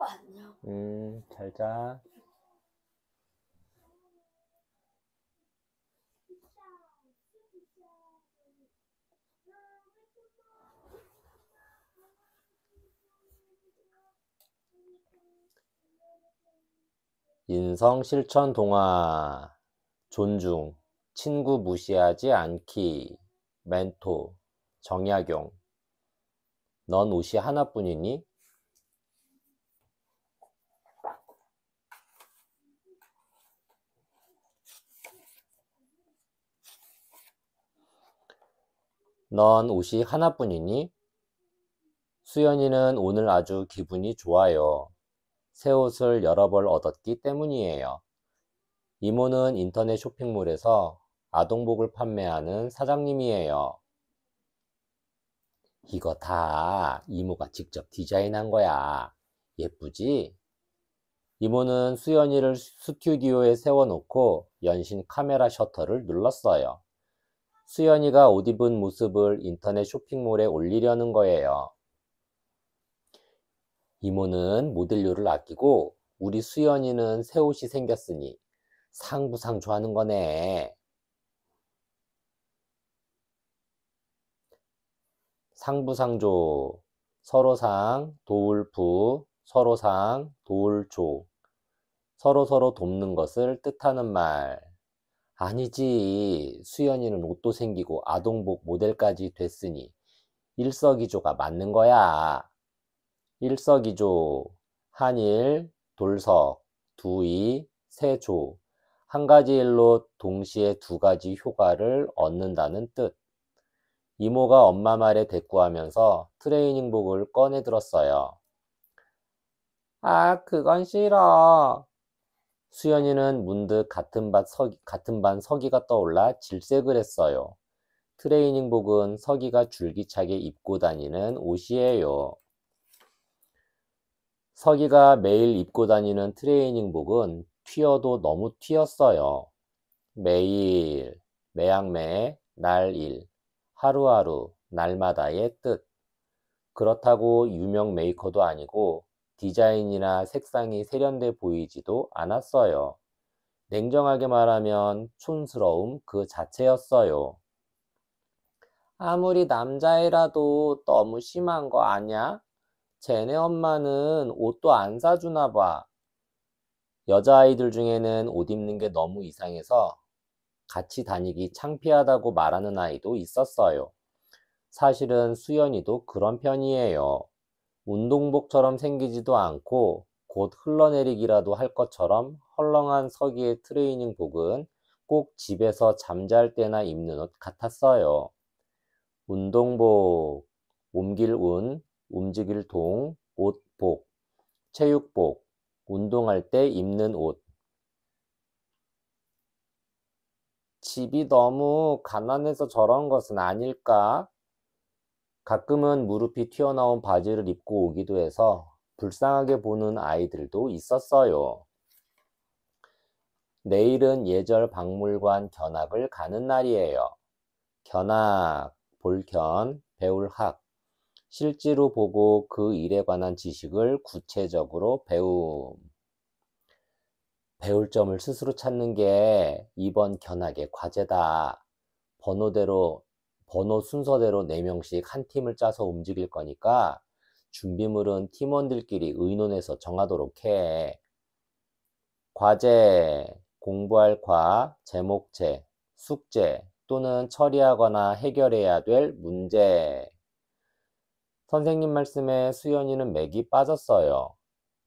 안녕. 잘 자. 인성 실천 동화. 존중, 친구 무시하지 않기. 멘토, 정약용. 넌 옷이 하나뿐이니? 넌 옷이 하나뿐이니? 수연이는 오늘 아주 기분이 좋아요. 새 옷을 여러 벌 얻었기 때문이에요. 이모는 인터넷 쇼핑몰에서 아동복을 판매하는 사장님이에요. 이거 다 이모가 직접 디자인한 거야. 예쁘지? 이모는 수연이를 스튜디오에 세워놓고 연신 카메라 셔터를 눌렀어요. 수연이가 옷 입은 모습을 인터넷 쇼핑몰에 올리려는 거예요. 이모는 모델료를 아끼고 우리 수연이는 새 옷이 생겼으니 상부상조하는 거네. 상부상조, 서로상, 도울부, 서로상, 도울조. 서로서로 돕는 것을 뜻하는 말. 아니지. 수연이는 옷도 생기고 아동복 모델까지 됐으니 일석이조가 맞는 거야. 일석이조, 한일, 돌석, 두이, 세조. 한 가지 일로 동시에 두 가지 효과를 얻는다는 뜻. 이모가 엄마 말에 대꾸하면서 트레이닝복을 꺼내 들었어요. 아, 그건 싫어. 수연이는 문득 같은 반 서기가 떠올라 질색을 했어요. 트레이닝복은 서기가 줄기차게 입고 다니는 옷이에요. 서기가 매일 입고 다니는 트레이닝복은 튀어도 너무 튀었어요. 매일, 매양매, 날일, 하루하루, 날마다의 뜻. 그렇다고 유명 메이커도 아니고 디자인이나 색상이 세련돼 보이지도 않았어요. 냉정하게 말하면 촌스러움 그 자체였어요. 아무리 남자애라도 너무 심한 거 아냐? 쟤네 엄마는 옷도 안 사주나 봐. 여자아이들 중에는 옷 입는 게 너무 이상해서 같이 다니기 창피하다고 말하는 아이도 있었어요. 사실은 수연이도 그런 편이에요. 운동복처럼 생기지도 않고 곧 흘러내리기라도 할 것처럼 헐렁한 서기의 트레이닝복은 꼭 집에서 잠잘 때나 입는 옷 같았어요. 운동복, 옮길 운, 움직일 동, 옷복, 체육복, 운동할 때 입는 옷. 집이 너무 가난해서 저런 것은 아닐까? 가끔은 무릎이 튀어나온 바지를 입고 오기도 해서 불쌍하게 보는 아이들도 있었어요. 내일은 예절 박물관 견학을 가는 날이에요. 견학, 볼견, 배울 학. 실제로 보고 그 일에 관한 지식을 구체적으로 배울 점을 스스로 찾는 게 이번 견학의 과제다. 번호 순서대로 4명씩 한 팀을 짜서 움직일 거니까 준비물은 팀원들끼리 의논해서 정하도록 해. 과제, 공부할 제목제, 숙제 또는 처리하거나 해결해야 될 문제. 선생님 말씀에 수연이는 맥이 빠졌어요.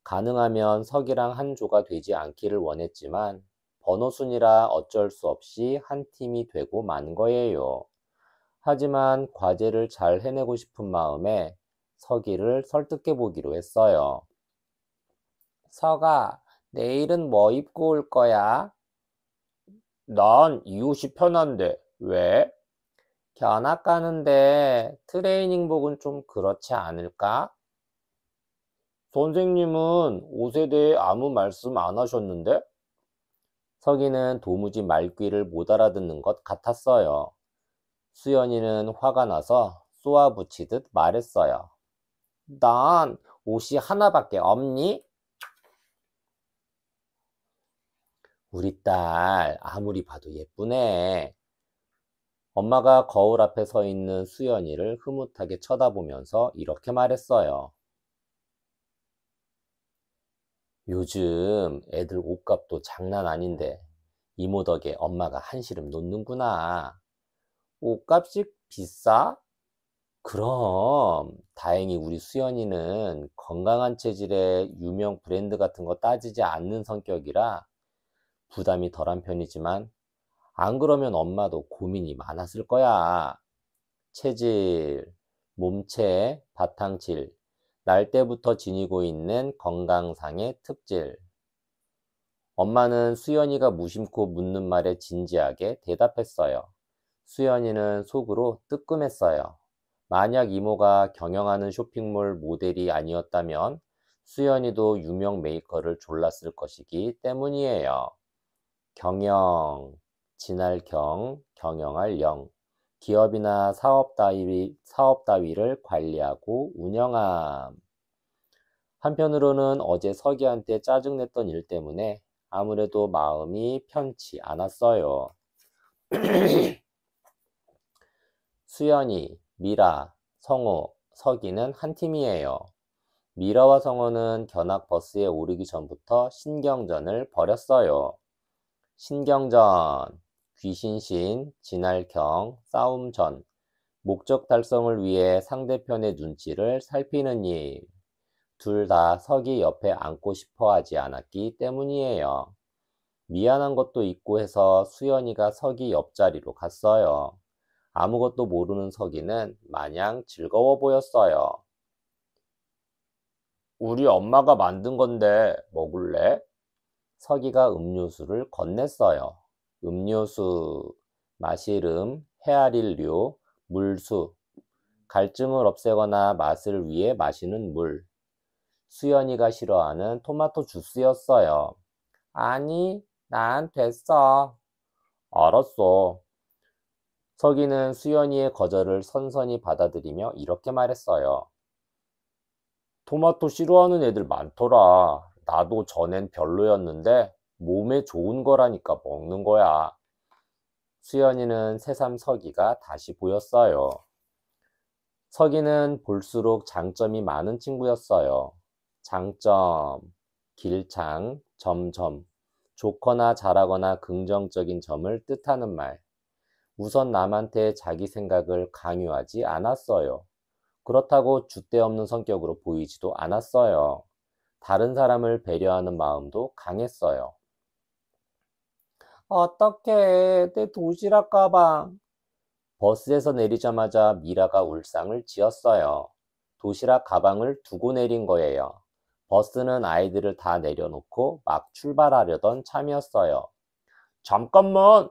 가능하면 석이랑 한 조가 되지 않기를 원했지만 번호순이라 어쩔 수 없이 한 팀이 되고 만 거예요. 하지만 과제를 잘 해내고 싶은 마음에 석이를 설득해 보기로 했어요. 석아, 내일은 뭐 입고 올 거야? 난 이 옷이 편한데, 왜? 견학 가는데 트레이닝복은 좀 그렇지 않을까? 선생님은 옷에 대해 아무 말씀 안 하셨는데? 석이는 도무지 말귀를 못 알아듣는 것 같았어요. 수연이는 화가 나서 쏘아붙이듯 말했어요. 난 옷이 하나밖에 없니? 우리 딸 아무리 봐도 예쁘네. 엄마가 거울 앞에 서 있는 수연이를 흐뭇하게 쳐다보면서 이렇게 말했어요. 요즘 애들 옷값도 장난 아닌데 이모 덕에 엄마가 한시름 놓는구나. 옷값이 비싸? 그럼 다행히 우리 수연이는 건강한 체질에 유명 브랜드 같은 거 따지지 않는 성격이라 부담이 덜한 편이지만 안 그러면 엄마도 고민이 많았을 거야. 체질, 몸체, 바탕질, 날 때부터 지니고 있는 건강상의 특질. 엄마는 수연이가 무심코 묻는 말에 진지하게 대답했어요. 수연이는 속으로 뜨끔했어요. 만약 이모가 경영하는 쇼핑몰 모델이 아니었다면 수연이도 유명 메이커를 졸랐을 것이기 때문이에요. 경영, 진할경, 경영할 영. 기업이나 사업 따위를 관리하고 운영함. 한편으로는 어제 서기한테 짜증냈던 일 때문에 아무래도 마음이 편치 않았어요. 수연이, 미라, 성호, 서기는 한 팀이에요. 미라와 성호는 견학 버스에 오르기 전부터 신경전을 벌였어요. 신경전, 귀신신, 진할경, 싸움전, 목적 달성을 위해 상대편의 눈치를 살피는 일. 둘 다 서기 옆에 앉고 싶어 하지 않았기 때문이에요. 미안한 것도 있고 해서 수연이가 서기 옆자리로 갔어요. 아무것도 모르는 서기는 마냥 즐거워 보였어요. 우리 엄마가 만든 건데 먹을래? 서기가 음료수를 건넸어요. 음료수, 마시름, 헤아릴류, 물수, 갈증을 없애거나 맛을 위해 마시는 물. 수연이가 싫어하는 토마토 주스였어요. 아니, 난 됐어. 알았어. 서기는 수연이의 거절을 선선히 받아들이며 이렇게 말했어요. 토마토 싫어하는 애들 많더라. 나도 전엔 별로였는데 몸에 좋은 거라니까 먹는 거야. 수연이는 새삼 서기가 다시 보였어요. 서기는 볼수록 장점이 많은 친구였어요. 장점, 길창, 점점, 좋거나 잘하거나 긍정적인 점을 뜻하는 말. 우선 남한테 자기 생각을 강요하지 않았어요. 그렇다고 줏대없는 성격으로 보이지도 않았어요. 다른 사람을 배려하는 마음도 강했어요. 어떡해, 내 도시락 가방. 버스에서 내리자마자 미라가 울상을 지었어요. 도시락 가방을 두고 내린 거예요. 버스는 아이들을 다 내려놓고 막 출발하려던 참이었어요. 잠깐만!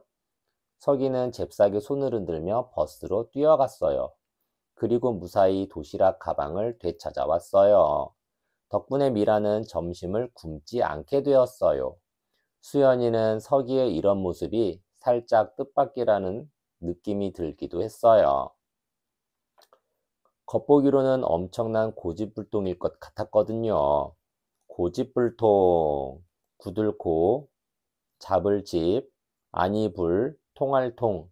서기는 잽싸게 손을 흔들며 버스로 뛰어갔어요. 그리고 무사히 도시락 가방을 되찾아왔어요. 덕분에 미라는 점심을 굶지 않게 되었어요. 수연이는 서기의 이런 모습이 살짝 뜻밖이라는 느낌이 들기도 했어요. 겉보기로는 엄청난 고집불통일 것 같았거든요. 고집불통, 구들코, 잡을집, 아니불, 통할통,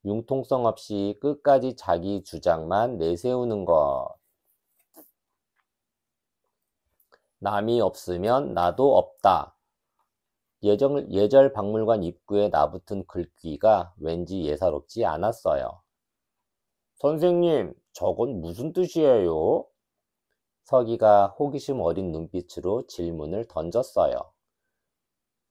융통성 없이 끝까지 자기 주장만 내세우는 것. 남이 없으면 나도 없다. 예절 박물관 입구에 나붙은 글귀가 왠지 예사롭지 않았어요. 선생님, 저건 무슨 뜻이에요? 서기가 호기심 어린 눈빛으로 질문을 던졌어요.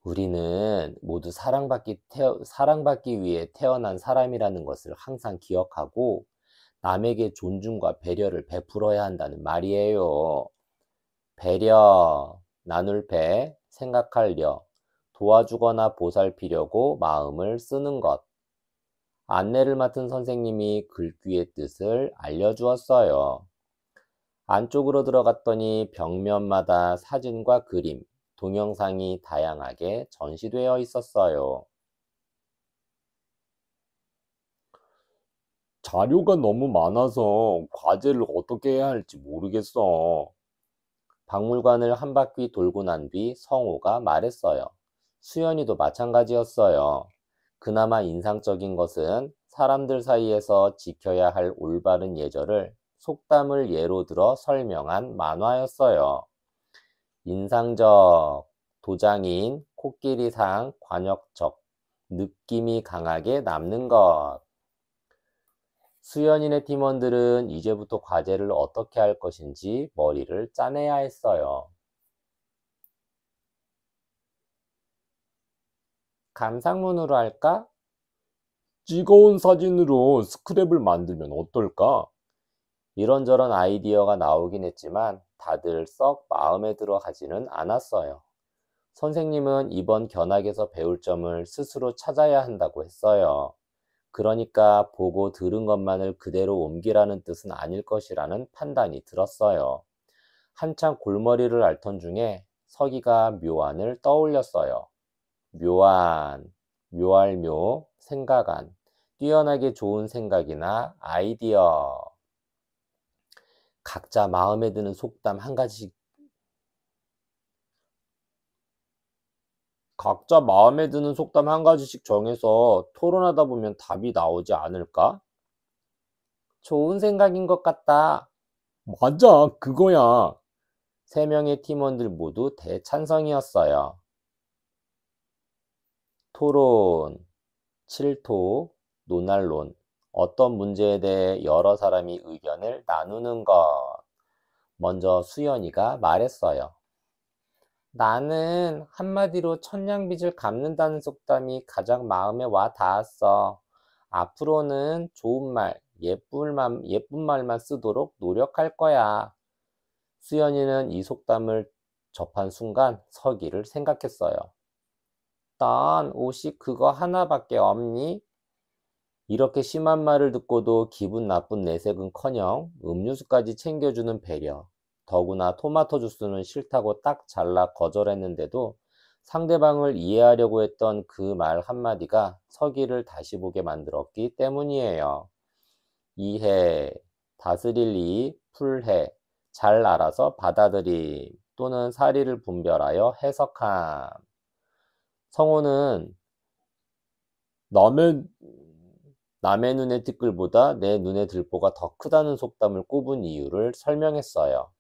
우리는 모두 사랑받기 위해 태어난 사람이라는 것을 항상 기억하고 남에게 존중과 배려를 베풀어야 한다는 말이에요. 배려, 나눌 배, 생각할 려, 도와주거나 보살피려고 마음을 쓰는 것. 안내를 맡은 선생님이 글귀의 뜻을 알려주었어요. 안쪽으로 들어갔더니 벽면마다 사진과 그림, 동영상이 다양하게 전시되어 있었어요. 자료가 너무 많아서 과제를 어떻게 해야 할지 모르겠어. 박물관을 한 바퀴 돌고 난 뒤 성호가 말했어요. 수연이도 마찬가지였어요. 그나마 인상적인 것은 사람들 사이에서 지켜야 할 올바른 예절을 속담을 예로 들어 설명한 만화였어요. 인상적, 도장인, 코끼리상, 관역적, 느낌이 강하게 남는 것. 수연이네 팀원들은 이제부터 과제를 어떻게 할 것인지 머리를 짜내야 했어요. 감상문으로 할까? 찍어온 사진으로 스크랩을 만들면 어떨까? 이런저런 아이디어가 나오긴 했지만 다들 썩 마음에 들어 하지는 않았어요. 선생님은 이번 견학에서 배울 점을 스스로 찾아야 한다고 했어요. 그러니까 보고 들은 것만을 그대로 옮기라는 뜻은 아닐 것이라는 판단이 들었어요. 한창 골머리를 앓던 중에 서기가 묘안을 떠올렸어요. 묘안, 묘할묘, 생각안, 뛰어나게 좋은 생각이나 아이디어. 각자 마음에 드는 속담 한 가지씩 각자 마음에 드는 속담 한 가지씩 정해서 토론하다 보면 답이 나오지 않을까? 좋은 생각인 것 같다. 맞아, 그거야. 세 명의 팀원들 모두 대찬성이었어요. 토론, 칠토, 논할론. 어떤 문제에 대해 여러 사람이 의견을 나누는 것. 먼저 수연이가 말했어요. 나는 한마디로 천냥빚을 갚는다는 속담이 가장 마음에 와 닿았어. 앞으로는 좋은 말, 예쁜 말만 쓰도록 노력할 거야. 수연이는 이 속담을 접한 순간 서기를 생각했어요. 넌 옷이 그거 하나밖에 없니? 이렇게 심한 말을 듣고도 기분 나쁜 내색은커녕 음료수까지 챙겨주는 배려. 더구나 토마토 주스는 싫다고 딱 잘라 거절했는데도 상대방을 이해하려고 했던 그 말 한마디가 서기를 다시 보게 만들었기 때문이에요. 이해, 다스릴 이, 풀해, 잘 알아서 받아들임 또는 사리를 분별하여 해석함. 성호는 남의 남의 눈의 티끌보다 내 눈의 들보가 더 크다는 속담을 꼽은 이유를 설명했어요.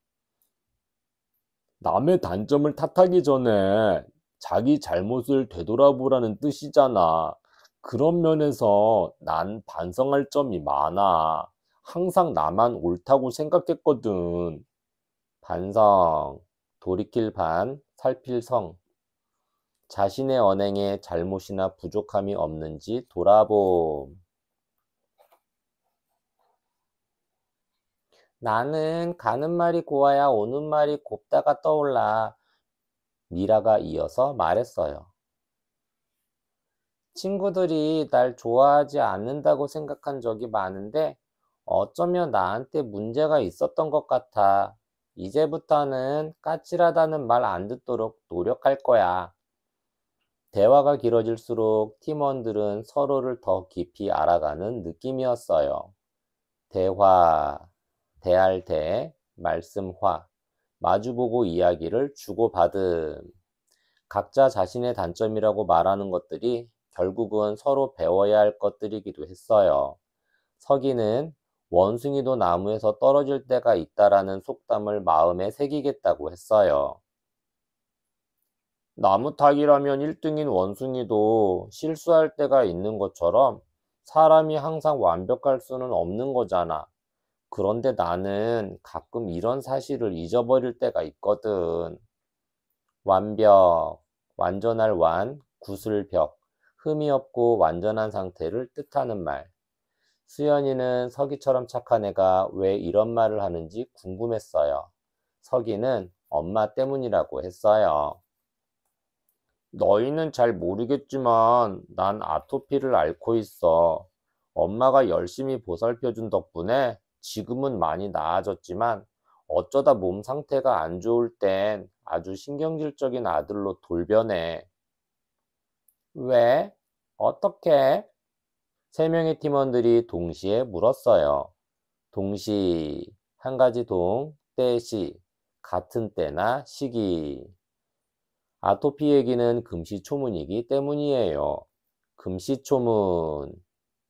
남의 단점을 탓하기 전에 자기 잘못을 되돌아보라는 뜻이잖아. 그런 면에서 난 반성할 점이 많아. 항상 나만 옳다고 생각했거든. 반성, 돌이킬 반, 살필 성. 자신의 언행에 잘못이나 부족함이 없는지 돌아봄. 나는 가는 말이 고와야 오는 말이 곱다가 떠올라. 미라가 이어서 말했어요. 친구들이 날 좋아하지 않는다고 생각한 적이 많은데 어쩌면 나한테 문제가 있었던 것 같아. 이제부터는 까칠하다는 말 안 듣도록 노력할 거야. 대화가 길어질수록 팀원들은 서로를 더 깊이 알아가는 느낌이었어요. 대화, 대할 대, 말씀화, 마주보고 이야기를 주고받음. 각자 자신의 단점이라고 말하는 것들이 결국은 서로 배워야 할 것들이기도 했어요. 서기는 원숭이도 나무에서 떨어질 때가 있다라는 속담을 마음에 새기겠다고 했어요. 나무 타기라면 1등인 원숭이도 실수할 때가 있는 것처럼 사람이 항상 완벽할 수는 없는 거잖아. 그런데 나는 가끔 이런 사실을 잊어버릴 때가 있거든. 완벽, 완전할 완, 구슬벽, 흠이 없고 완전한 상태를 뜻하는 말. 수연이는 서기처럼 착한 애가 왜 이런 말을 하는지 궁금했어요. 서기는 엄마 때문이라고 했어요. 너희는 잘 모르겠지만 난 아토피를 앓고 있어. 엄마가 열심히 보살펴준 덕분에 지금은 많이 나아졌지만 어쩌다 몸 상태가 안 좋을 땐 아주 신경질적인 아들로 돌변해. 왜? 어떻게? 세 명의 팀원들이 동시에 물었어요. 동시, 한 가지 동, 때시, 같은 때나 시기. 아토피 얘기는 금시초문이기 때문이에요. 금시초문,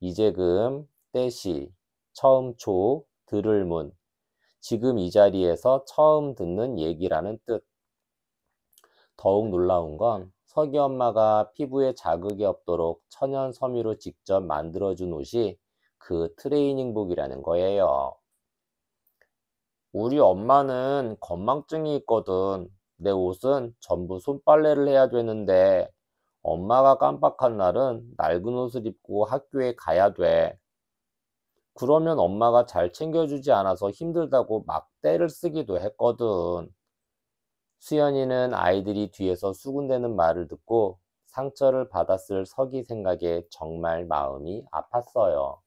이제금, 때시, 처음초, 들을문, 지금 이 자리에서 처음 듣는 얘기라는 뜻. 더욱 놀라운 건 석이 엄마가 피부에 자극이 없도록 천연 섬유로 직접 만들어준 옷이 그 트레이닝복이라는 거예요. 우리 엄마는 건망증이 있거든. 내 옷은 전부 손빨래를 해야 되는데 엄마가 깜빡한 날은 낡은 옷을 입고 학교에 가야 돼. 그러면 엄마가 잘 챙겨주지 않아서 힘들다고 막 떼를 쓰기도 했거든. 수연이는 아이들이 뒤에서 수군대는 말을 듣고 상처를 받았을 석이 생각에 정말 마음이 아팠어요.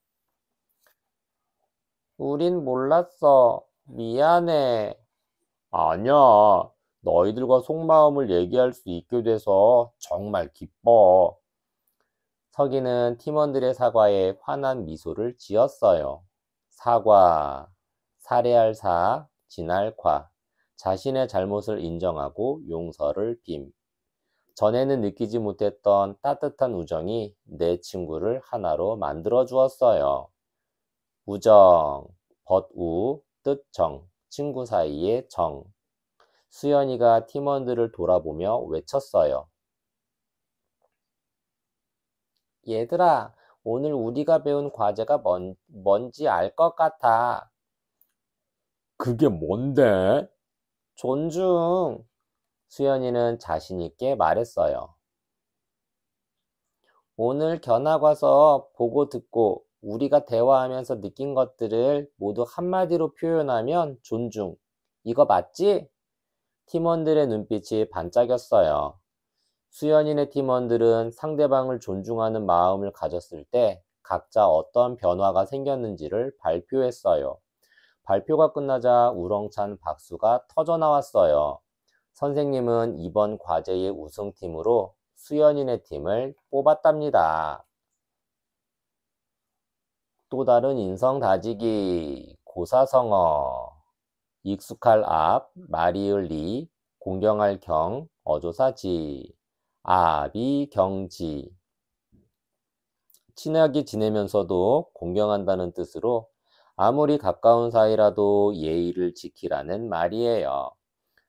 우린 몰랐어. 미안해. 아니야. 너희들과 속마음을 얘기할 수 있게 돼서 정말 기뻐. 석이는 팀원들의 사과에 환한 미소를 지었어요. 사과, 살해할 사, 진할 과. 자신의 잘못을 인정하고 용서를 빔. 전에는 느끼지 못했던 따뜻한 우정이 내 친구를 하나로 만들어 주었어요. 우정, 벗우, 뜻정, 친구 사이의 정. 수연이가 팀원들을 돌아보며 외쳤어요. 얘들아, 오늘 우리가 배운 과제가 뭔지 알 것 같아. 그게 뭔데? 존중. 수연이는 자신 있게 말했어요. 오늘 견학 와서 보고 듣고 우리가 대화하면서 느낀 것들을 모두 한마디로 표현하면 존중. 이거 맞지? 팀원들의 눈빛이 반짝였어요. 수연이네 팀원들은 상대방을 존중하는 마음을 가졌을 때 각자 어떤 변화가 생겼는지를 발표했어요. 발표가 끝나자 우렁찬 박수가 터져 나왔어요. 선생님은 이번 과제의 우승팀으로 수연이네 팀을 뽑았답니다. 또 다른 인성 다지기, 고사성어, 익숙할 앞, 말이을 리, 공경할 경, 어조사지, 아비경지. 친하게 지내면서도 공경한다는 뜻으로 아무리 가까운 사이라도 예의를 지키라는 말이에요.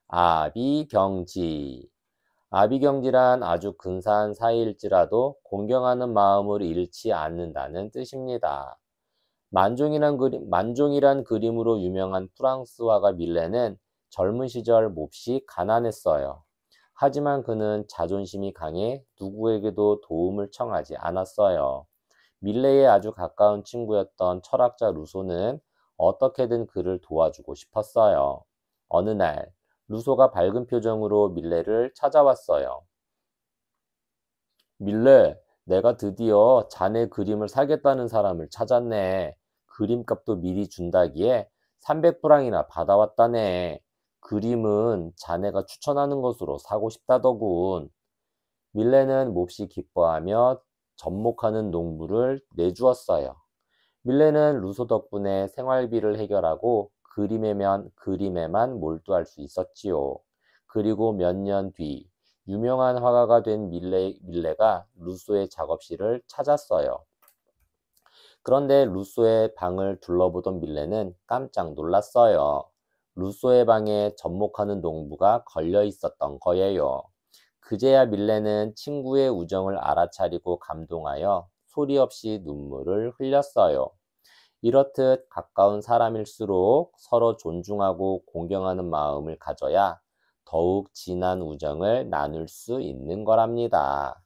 아비경지. 아비경지란 아주 근사한 사이일지라도 공경하는 마음을 잃지 않는다는 뜻입니다. 만종이란 그림으로 유명한 프랑스 화가 밀레는 젊은 시절 몹시 가난했어요. 하지만 그는 자존심이 강해 누구에게도 도움을 청하지 않았어요. 밀레의 아주 가까운 친구였던 철학자 루소는 어떻게든 그를 도와주고 싶었어요. 어느 날 루소가 밝은 표정으로 밀레를 찾아왔어요. 밀레, 내가 드디어 자네 그림을 사겠다는 사람을 찾았네. 그림값도 미리 준다기에 300프랑이나 받아왔다네. 그림은 자네가 추천하는 것으로 사고 싶다더군. 밀레는 몹시 기뻐하며 접목하는 농부를 내주었어요. 밀레는 루소 덕분에 생활비를 해결하고 그림에만 몰두할 수 있었지요. 그리고 몇 년 뒤 유명한 화가가 된 밀레가 루소의 작업실을 찾았어요. 그런데 루소의 방을 둘러보던 밀레는 깜짝 놀랐어요. 루소의 방에 접목하는 농부가 걸려 있었던 거예요. 그제야 밀레는 친구의 우정을 알아차리고 감동하여 소리 없이 눈물을 흘렸어요. 이렇듯 가까운 사람일수록 서로 존중하고 공경하는 마음을 가져야 더욱 진한 우정을 나눌 수 있는 거랍니다.